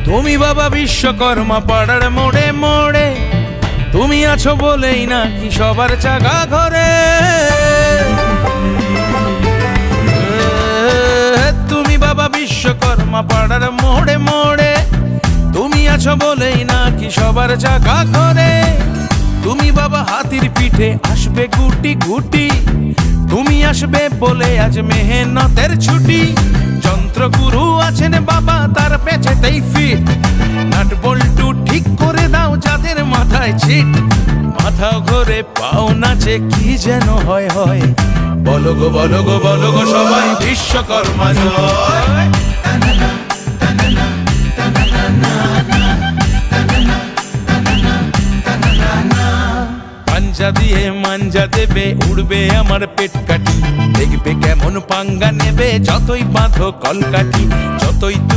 তুমি বাবা বিশ্বকর্মা পাড়ার মোড়ে মোড়ে, তুমি আছো বলেই নাকি সবার চাকা ঘরে। তুমি বাবা বিশ্বকর্মা পাড়ার মোড়ে মোড়ে, তুমি আছো বলেই নাকি সবার চাকা ঘরে। তুমি বাবা হাতির পিঠে আসবে গুটি গুটি, তুমি আসবে বলে আজ মেহনতের ছুটি। যন্ত্রগুরু আছেন বাবা তার পেছনেই ফিট, নাট বল্টু ঠিক করে দাও যাদের মাথায় ছিট। মাথা ঘুরে পাও নাচে কি যেন হয় হয়, বলো গো বলো গো বলো গো সবাই বিশ্বকর্মা জয়। পাঞ্জা দিয়ে মাঞ্জা দেবে, উড়বে আমার পেট কাটি, দেখবে কেমন পাঙ্গা নেবে যতই বাঁধো কলকাঠি। যতই তুমি